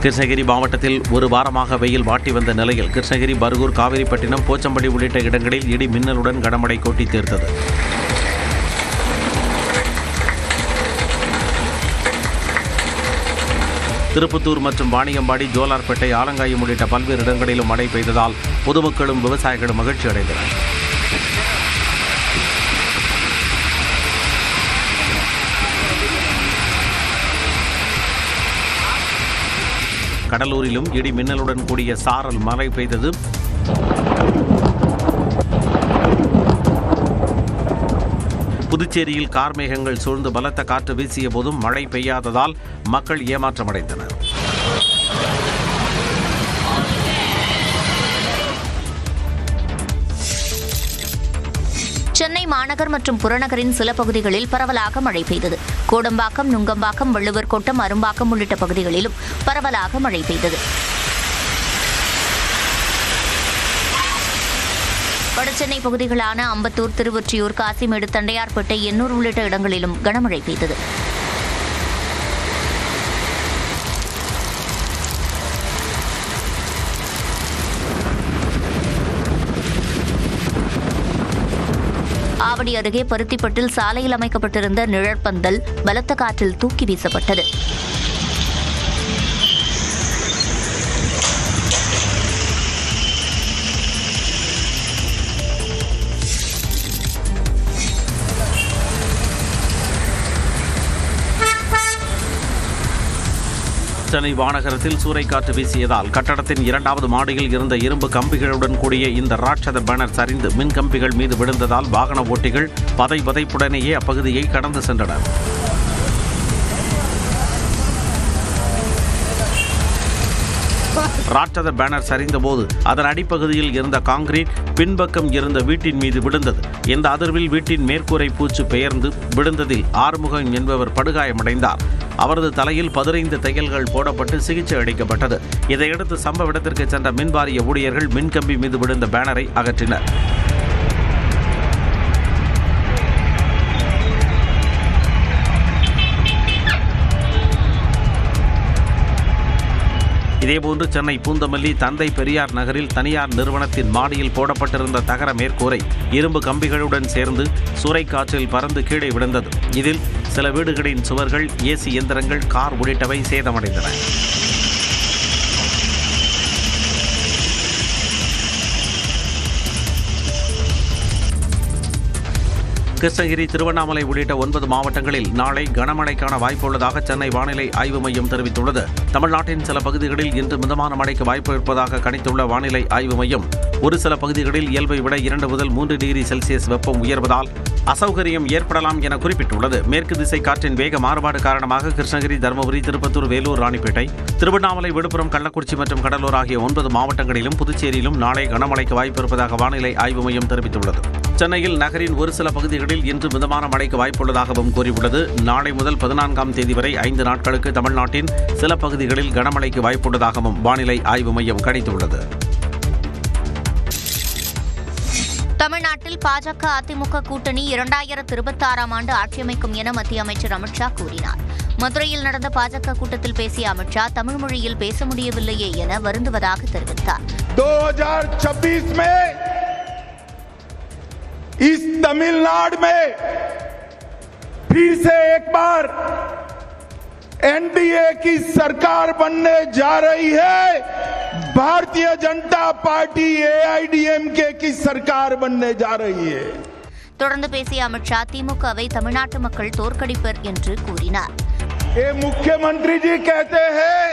கிருஷ்ணகிரி மாவட்டத்தில் ஒரு வாரமாக வெயில் வாட்டி வந்த நிலையில் கிருஷ்ணகிரி, பர்கூர், காவிரிப்பட்டினம், போச்சம்படி உள்ளிட்ட இடங்களில் இடி மின்னலுடன் கனமழை கொட்டி தீர்த்தது. திருப்பத்தூர் மற்றும் வாணியம்பாடி, ஜோலார்பேட்டை, ஆலங்காயம் உள்ளிட்ட பல்வேறு இடங்களிலும் மழை பெய்ததால் பொதுமக்களும் விவசாயிகளும் மகிழ்ச்சி அடைந்தனர். கடலூரிலும் இடி மின்னலுடன் கூடிய சாரல் மழை பெய்தது. புதுச்சேரியில் கார்மேகங்கள் சூழ்ந்து பலத்த காற்று வீசிய போதும் மழை பெய்யாததால் மக்கள் ஏமாற்றமடைந்தனர். சென்னை மாநகர் மற்றும் புறநகரின் சில பகுதிகளில் பரவலாக மழை பெய்தது. கோடம்பாக்கம், நுங்கம்பாக்கம், வள்ளுவர் கோட்டம், அரும்பாக்கம் உள்ளிட்ட பகுதிகளிலும் பரவலாக மழை பெய்தது. வடசென்னை பகுதிகளான அம்பத்தூர், திருவொற்றியூர், காசிமேடு, தண்டையார்பேட்டை, எண்ணூர் உள்ளிட்ட இடங்களிலும் கனமழை பெய்தது. ஆவடி அருகே பருத்திப்பட்டில் சாலையில் அமைக்கப்பட்டிருந்த நிழற்பந்தல் பலத்த காற்றில் தூக்கி வீசப்பட்டது. சென்னை வானகரத்தில் சூறைக்காற்று வீசியதால் கட்டடத்தின் 2வது மாடியில் இருந்த இரும்பு கம்பிகளுடன் கூடிய இந்த ராட்சத பேனர் சரிந்து மின் கம்பிகள் மீது விழுந்ததால் வாகன ஓட்டிகள் பதைப்புடனேயே அப்பகுதியை கடந்து சென்றனர். ராட்சத பேனர் சரிந்தபோது அதன் அடிப்பகுதியில் இருந்த காங்கிரீட் பின்பக்கம் இருந்த வீட்டின் மீது விழுந்தது. இந்த அதிர்வில் வீட்டின் மேற்கூரை பூச்சு பெயர்ந்து விழுந்ததில் ஆறுமுகம் என்பவர் படுகாயமடைந்தார். அவரது தலையில் 15 தையல்கள் போடப்பட்டு சிகிச்சை அளிக்கப்பட்டது. இதையடுத்து சம்பவ இடத்திற்கு சென்ற மின்வாரிய ஊழியர்கள் மின்கம்பி மீது விழுந்த பேனரை அகற்றினர். இதேபோன்று சென்னை பூந்தமல்லி தந்தை பெரியார் நகரில் தனியார் நிறுவனத்தின் மாடியில் போடப்பட்டிருந்த தகர மேற்கூரை இரும்பு கம்பிகளுடன் சேர்ந்து சூறைக்காற்றில் பறந்து கீழே விழுந்தது. இதில் சில வீடுகளின் சுவர்கள், ஏசி இயந்திரங்கள், கார் உள்ளிட்டவை சேதமடைந்தன. கிருஷ்ணகிரி, திருவண்ணாமலை உள்ளிட்ட 9 மாவட்டங்களில் நாளை கனமழைக்கான வாய்ப்புள்ளதாக சென்னை வானிலை ஆய்வு மையம் தெரிவித்துள்ளது. தமிழ்நாட்டின் சில பகுதிகளில் இன்று மிதமான மழைக்கு வாய்ப்பு இருப்பதாக கணித்துள்ள வானிலை ஆய்வு மையம், ஒரு சில பகுதிகளில் இயல்பை விட 2 முதல் 3 டிகிரி செல்சியஸ் வெப்பம் உயர்வதால் அசௌகரியம் ஏற்படலாம் என குறிப்பிட்டுள்ளது. மேற்கு திசை காற்றின் வேக மாறுபாடு காரணமாக கிருஷ்ணகிரி, தருமபுரி, திருப்பத்தூர், வேலூர், ராணிப்பேட்டை, திருவண்ணாமலை, விழுப்புரம், கள்ளக்குறிச்சி மற்றும் கடலூர் ஆகிய 9 மாவட்டங்களிலும் புதுச்சேரியிலும் நாளை கனமழைக்கு வாய்ப்பு இருப்பதாக வானிலை ஆய்வு மையம் தெரிவித்துள்ளது. சென்னையில் நகரின் ஒரு சில பகுதிகளில் இன்று மிதமான மழைக்கு வாய்ப்புள்ளதாகவும் கூறியுள்ளது. நாளை முதல் 14ஆம் தேதி வரை 5 நாட்களுக்கு தமிழ்நாட்டின் சில பகுதிகளில் கனமழைக்கு வாய்ப்புள்ளதாகவும் வானிலை ஆய்வு மையம் கணித்துள்ளது. தமிழ்நாட்டில் பாஜக, அதிமுக கூட்டணி 2026ஆம் ஆண்டு ஆட்சியமைக்கும் என மத்திய அமைச்சர் அமித்ஷா கூறினார். மதுரையில் நடந்த பாஜக கூட்டத்தில் பேசிய அமித்ஷா தமிழ் மொழியில் பேச முடியவில்லையே என வருந்துவதாக தெரிவித்தார். 2026 में इस तमिलनाडु में फिर से एक बार एनडीए की सरकार बनने जा रही है. भारतीय जनता पार्टी एआईडीएमके की सरकार बनने जा रही है. தொடர்ந்து பேசிய அமித்ஷா திமுகவை தமிழ்நாட்டு மக்கள் தோற்கடிப்பர் என்று கூறினார். ये मुख्यमंत्री जी कहते हैं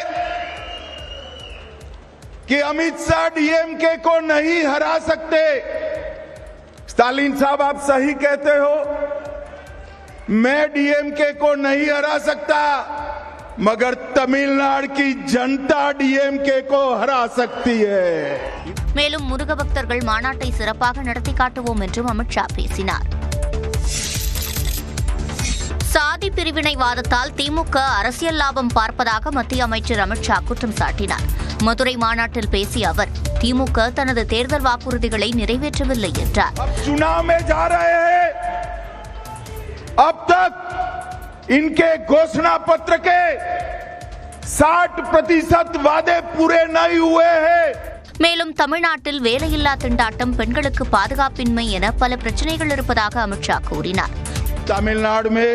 कि अमित शाह डीएमके को नहीं हरा सकते. स्टालिन साहब, आप सही कहते हो, मैं डीएमके को नहीं हरा सकता, मगर तमिलनाडु की जनता डीएमके को हरा सकती है. மேலும் முருக பக்தர்கள் மாநாட்டை சிறப்பாக நடத்தி காட்டுவோம் என்றும் அமித்ஷா பேசினார். சாதி பிரிவினைவாதத்தால் திமுக அரசியல் லாபம் பார்ப்பதாக மத்திய அமைச்சர் அமித்ஷா குற்றம் சாட்டினார். மதுரை மாநாட்டில் பேசிய அவர் திமுக தனது தேர்தல் வாக்குறுதிகளை நிறைவேற்றவில்லை என்றார். अब तक इनके घोषणा पत्र के 60% वादे पूरे नहीं हुए हैं। மேலும் தமிழ்நாட்டில் வேலையில்லா திண்டாட்டம், பெண்களுக்கு பாதுகாப்பின்மை என பல பிரச்சனைகள் இருப்பதாக அமித்ஷா கூறினார். तमिलनाडु में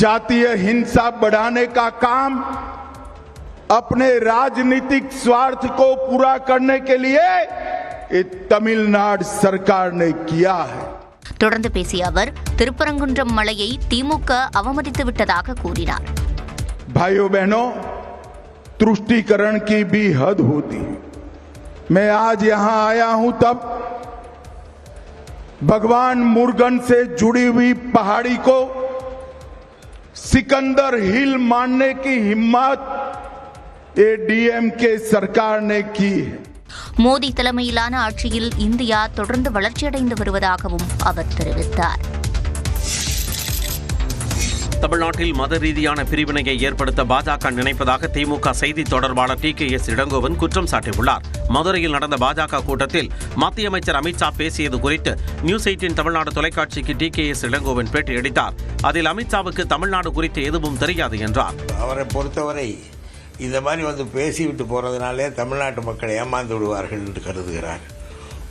जातीय हिंसा बढ़ाने का काम अपने राजनीतिक स्वार्थ को पूरा करने के लिए ये तमिलनाडु सरकार ने किया है. தொடர்ந்து பேசிய அவர் திருப்பரங்குன்றம் மலையை திமுக அவமதித்து விட்டதாக கூறினார். भाइयों बहनों, तुष्टीकरण की भी हद होती है. मैं आज यहां आया हूं तब भगवान मुर्गन से जुड़ी हुई पहाड़ी को सिकंदर हिल मानने की हिम्मत ये डीएमके सरकार ने की है. மோடி தலைமையிலான ஆட்சியில் இந்தியா தொடர்ந்து வளர்ச்சியடைந்து வருவதாகவும் அவர் தெரிவித்தார். தமிழ்நாட்டில் மத ரீதியான பிரிவினையை ஏற்படுத்த பாஜக நினைப்பதாக திமுக செய்தி தொடர்பாளர் டிகேஎஸ் இளங்கோவன் குற்றம் சாட்டியுள்ளார். மதுரையில் நடந்த பாஜக கூட்டத்தில் மத்திய அமைச்சர் அமித்ஷா பேசியது குறித்து நியூஸ் 18 தமிழ்நாடு தொலைக்காட்சிக்கு டிகேஎஸ் இளங்கோவன் பேட்டியளித்தார். அதில் அமித்ஷாவுக்கு தமிழ்நாடு குறித்து எதுவும் தெரியாது என்றார். அவரை பொறுத்தவரை இந்த மாதிரி பேசிவிட்டு போறதுனாலே தமிழ்நாட்டு மக்கள் ஏமாந்து விடுவார்கள் என்று கருதுகிறார்.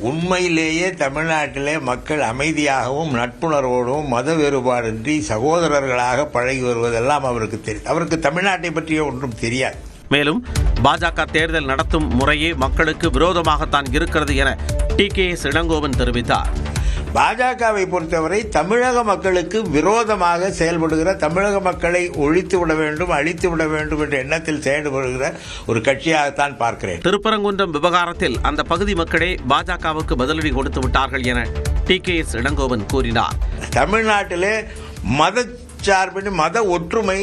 உண்மையிலேயே தமிழ்நாட்டிலே மக்கள் அமைதியாகவும் நட்புணர்வோடும் மத வேறுபாடின்றி சகோதரர்களாக பழகி வருவதெல்லாம் அவருக்கு தெரியும். அவருக்கு தமிழ்நாட்டை பற்றிய ஒன்றும் தெரியாது. மேலும் பாஜக தேர்தல் நடத்தும் முறையே மக்களுக்கு விரோதமாகத்தான் இருக்கிறது என டிகேஎஸ் இளங்கோவன் தெரிவித்தார். பாஜகவை பொறுத்தவரை தமிழக மக்களுக்கு விரோதமாக செயல்படுகிற, தமிழக மக்களை ஒழித்து விட வேண்டும், அழித்து விட வேண்டும் என்ற எண்ணத்தில் செயல்படுகிற ஒரு கட்சியாகத்தான் பார்க்கிறேன். திருப்பரங்குன்றம் விவகாரத்தில் அந்த பகுதி மக்களே பாஜகவுக்கு பதிலடி கொடுத்து விட்டார்கள் என டிகேஎஸ் இளங்கோவன் கூறினார். தமிழ்நாட்டிலே மதச்சார்பின் மத ஒற்றுமை,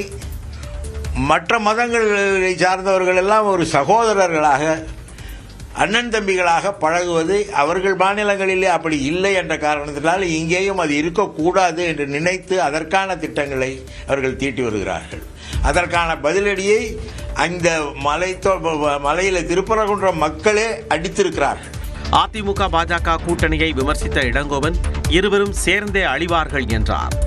மற்ற மதங்களை சார்ந்தவர்கள் எல்லாம் ஒரு சகோதரர்களாக, அண்ணன் தம்பிகளாக பழகுவது அவர்கள் மாநிலங்களிலே அப்படி இல்லை என்ற காரணத்தினால் இங்கேயும் அது இருக்கக்கூடாது என்று நினைத்து அதற்கான திட்டங்களை அவர்கள் தீட்டி வருகிறார்கள். அதற்கான பதிலடியை அந்த மலையில் திருப்பரங்குன்றம் மக்களே அடித்திருக்கிறார்கள். அதிமுக பாஜக கூட்டணியை விமர்சித்த இளங்கோவன் இருவரும் சேர்ந்தே அழிவார்கள் என்றார்.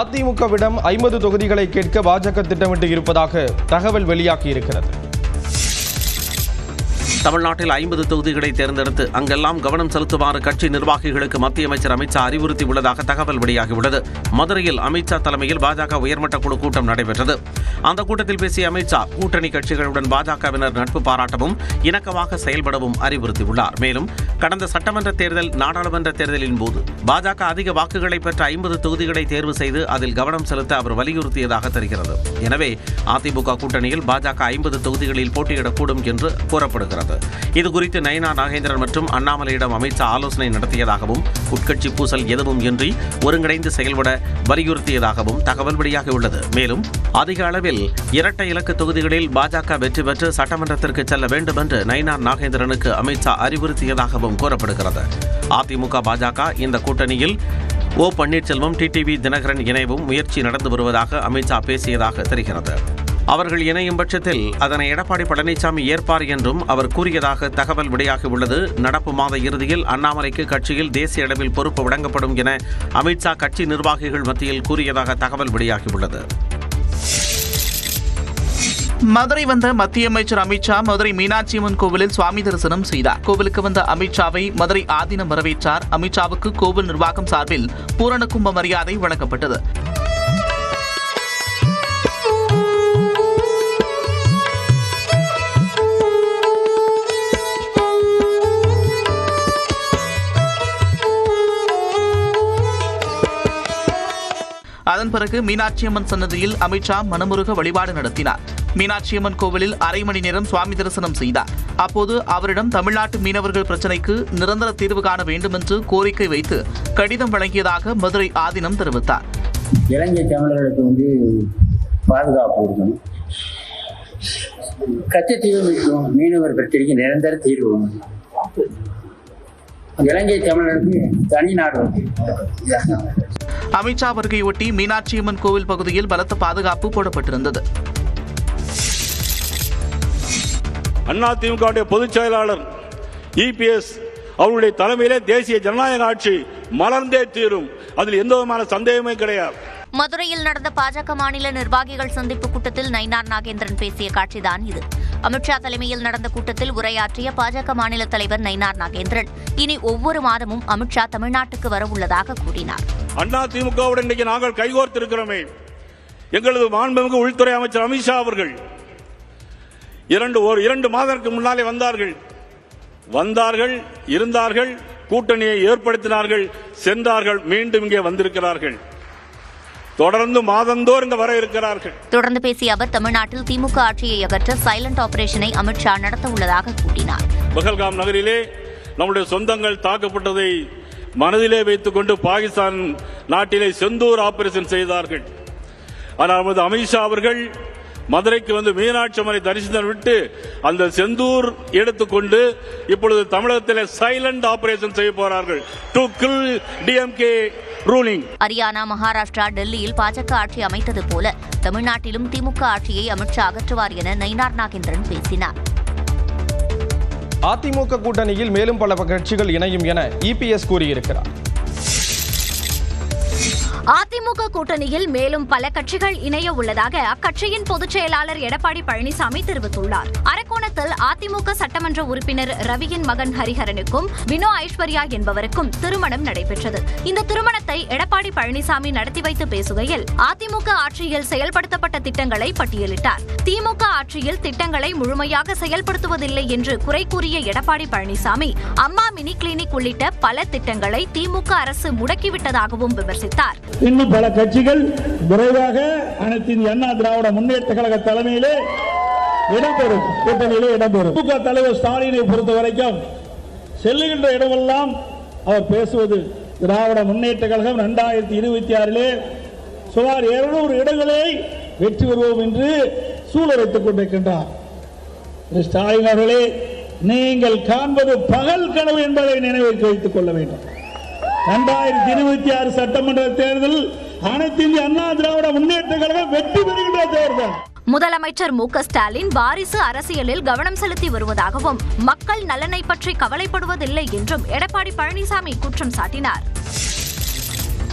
அதிமுகவிடம் 50 தொகுதிகளை கேட்க பாஜக திட்டமிட்டு இருப்பதாக தகவல் வெளியாகியிருக்கிறது. தமிழ்நாட்டில் 50 தொகுதிகளை தேர்ந்தெடுத்து அங்கெல்லாம் கவனம் செலுத்துமாறு கட்சி நிர்வாகிகளுக்கு மத்திய அமைச்சர் அமித்ஷா அறிவுறுத்தியுள்ளதாக தகவல் வெளியாகியுள்ளது. மதுரையில் அமித்ஷா தலைமையில் பாஜக உயர்மட்ட குழு கூட்டம் நடைபெற்றது. அந்த கூட்டத்தில் பேசிய அமித்ஷா கூட்டணி கட்சிகளுடன் பாஜகவினர் நட்பு பாராட்டவும் இணக்கமாக செயல்படவும் அறிவுறுத்தியுள்ளார். மேலும் கடந்த சட்டமன்ற தேர்தல், நாடாளுமன்ற தேர்தலின் போது பாஜக அதிக வாக்குகளை பெற்ற 50 தொகுதிகளை தேர்வு செய்து அதில் கவனம் செலுத்த அவர் வலியுறுத்தியதாக தெரிகிறது. எனவே அதிமுக கூட்டணியில் பாஜக 50 தொகுதிகளில் போட்டியிடக்கூடும் என்று கூறப்படுகிறது. இதுகுறித்து நயினா நாகேந்திரன் மற்றும் அண்ணாமலையிடம் அமித்ஷா ஆலோசனை நடத்தியதாகவும் உட்கட்சி பூசல் எதுவும் இன்றி ஒருங்கிணைந்து செயல்பட வலியுறுத்தியதாகவும் தகவல் வெளியாகியுள்ளது. மேலும் அதிக அளவில் இரட்டை இலக்கு தொகுதிகளில் பாஜக வெற்றி பெற்று சட்டமன்றத்திற்கு செல்ல வேண்டும் என்று நயினா நாகேந்திரனுக்கு அமித்ஷா அறிவுறுத்தியதாகவும் கூறப்படுகிறது. அதிமுக பாஜக இந்த கூட்டணியில் ஓ பன்னீர்செல்வம், டிடிவி தினகரன் இணைவும் முயற்சி நடந்து வருவதாக அமித்ஷா பேசியதாக தெரிகிறது. அவர்கள் இணையும் பட்சத்தில் அதனை எடப்பாடி பழனிசாமி ஏற்பார் என்றும் அவர் கூறியதாக தகவல் வெளியாகியுள்ளது. நடப்பு மாத இறுதியில் அண்ணாமலைக்கு கட்சியில் தேசிய அளவில் பொறுப்பு வழங்கப்படும் என அமித்ஷா கட்சி நிர்வாகிகள் மத்தியில் கூறியதாக தகவல் வெளியாகியுள்ளது. மதுரை வந்த மத்திய அமைச்சர் அமித்ஷா மதுரை மீனாட்சியம்மன் கோவிலில் சுவாமி தரிசனம் செய்தார். கோவிலுக்கு வந்த அமித்ஷாவை மதுரை ஆதீனம் வரவேற்றார். அமித்ஷாவுக்கு கோவில் நிர்வாகம் சார்பில் பூரண கும்ப மரியாதை வழங்கப்பட்டது. அதன் பிறகு மீனாட்சியம்மன் சன்னதியில் அமித்ஷா மனமுருக வழிபாடு நடத்தினார். மீனாட்சியம்மன் கோவிலில் அரை மணி நேரம் சுவாமி தரிசனம் செய்தார். அப்போது அவரிடம் தமிழ்நாட்டு மீனவர்கள் பிரச்சினைக்கு நிரந்தர தீர்வு காண வேண்டும் என்று கோரிக்கை வைத்து கடிதம் வழங்கியதாக மதுரை ஆதீனம் தெரிவித்தார். இலங்கை தமிழர்களுக்கு பாதுகாப்பு இருக்கணும், கச்சத்தீவு இருக்கும், மீனவர் பிரச்சனைக்கு நிரந்தர தீர்வு. இலங்கை தமிழருக்கு தனி நாடு. அமித்ஷா வருகையொட்டி மீனாட்சியம்மன் கோவில் பகுதியில் பலத்த பாதுகாப்பு போடப்பட்டிருந்தது. அதிமுக பொதுச் செயலாளர் இபிஎஸ் அவருடைய தலைமையிலே தேசிய ஜனநாயக ஆட்சி மலர்ந்தே தீரும், அதில் எந்த விதமான சந்தேகமே கிடையாது. மதுரையில் நடந்த பாஜக மாநில நிர்வாகிகள் சந்திப்பு கூட்டத்தில் நயினார் நாகேந்திரன் பேசிய காட்சிதான் இது. அமித்ஷா தலைமையில் நடந்த கூட்டத்தில் உரையாற்றிய பாஜக மாநில தலைவர் நயினார் நாகேந்திரன் இனி ஒவ்வொரு மாதமும் அமித்ஷா தமிழ்நாட்டுக்கு வரவுள்ளதாக கூறினார். அண்ணா திமுகவுடன் இன்றைக்கு நாங்கள் கைகோர்த்திருக்கிறோமே. எங்களது மாண்புமிகு உள்துறை அமைச்சர் அமித்ஷா அவர்கள் 2 மாதங்களுக்கு முன்னாலே வந்தார்கள், இருந்தார்கள், கூட்டணியை ஏற்படுத்தினார்கள், சென்றார்கள், மீண்டும் இங்கே வந்திருக்கிறார்கள். தொடர்ந்து மாதந்தோறும் இங்கு வர இருக்கிறார்கள். தொடர்ந்து பேசிய அவர் தமிழ்நாட்டில் திமுக ஆட்சியை அகற்ற சைலண்ட் ஆபரேஷனை அமித்ஷா நடத்த உள்ளதாக கூறினார். பகல்காம் நகரிலே நம்முடைய சொந்தங்கள் தாக்கப்பட்டதை மனதிலே வைத்துக் கொண்டு பாகிஸ்தான் நாட்டிலே செந்தூர் ஆபரேஷன் செய்தார்கள். ஆனால் நமது அமித்ஷா அவர்கள் மதுரைக்கு வந்து மீனாட்சி அம்மனை தரிசனம் விட்டு அந்த செந்தூர் எடுத்துக்கொண்டு இப்பொழுது தமிழகத்தில் சைலண்ட் ஆபரேஷன் செய்ய போறார்கள். To kill DMK ruling. Haryana, Maharashtra, டெல்லியில் பாஜக ஆட்சி அமைத்தது போல தமிழ்நாட்டிலும் திமுக ஆட்சியை அமித்ஷா அகற்றுவார் என நயினார் நாகேந்திரன் பேசினார். அதிமுக கூட்டணியில் மேலும் பல கட்சிகள் இணையும் என இபிஎஸ் கூறியிருக்கிறார். அதிமுக கூட்டணியில் மேலும் பல கட்சிகள் இணைய உள்ளதாக அக்கட்சியின் பொதுச் செயலாளர் எடப்பாடி பழனிசாமி தெரிவித்துள்ளார். அரக்கோணத்தில் அதிமுக சட்டமன்ற உறுப்பினர் ரவியின் மகன் ஹரிஹரனுக்கும் வினோ ஐஸ்வர்யா என்பவருக்கும் திருமணம் நடைபெற்றது. இந்த திருமணத்தை எடப்பாடி பழனிசாமி நடத்தி வைத்து பேசுகையில் அதிமுக ஆட்சியில் செயல்படுத்தப்பட்ட திட்டங்களை பட்டியலிட்டார். திமுக ஆட்சியில் திட்டங்களை முழுமையாக செயல்படுத்துவதில்லை என்று குறை கூறிய எடப்பாடி பழனிசாமி அம்மா மினி கிளினிக் உள்ளிட்ட பல திட்டங்களை திமுக அரசு முடக்கிவிட்டதாகவும் விமர்சித்தார். இன்னும் பல கட்சிகள் விரைவாக அனைத்து இந்திய அண்ணா திராவிட முன்னேற்ற கழக தலைமையிலே இடம்பெறும், கூட்டணியிலே இடம்பெறும். திமுக தலைவர் ஸ்டாலினை பொறுத்த வரைக்கும் செல்லுகின்ற இடமெல்லாம் அவர் பேசுவது திராவிட முன்னேற்ற கழகம் 2026 சுமார் 200 இடங்களை வெற்றி பெறுவோம் என்று சூழலைத்துக் கொண்டிருக்கின்றார். ஸ்டாலின் அவர்களே, நீங்கள் காண்பது பகல் கனவு என்பதை நினைவில் வைத்துக் கொள்ள வேண்டும். 2026 சட்டமன்ற தேர்தல் அனைத்து இந்திய அண்ணா திராவிட முன்னேற்ற கழகம் வெற்றி பெறுகின்ற தேர்தல். முதலமைச்சர் மு.க. ஸ்டாலின் வாரிசு அரசியலில் கவனம் செலுத்தி வருவதாகவும் மக்கள் நலனை பற்றி கவலைப்படுவதில்லை என்றும் எடப்பாடி பழனிசாமி குற்றம் சாட்டினார்.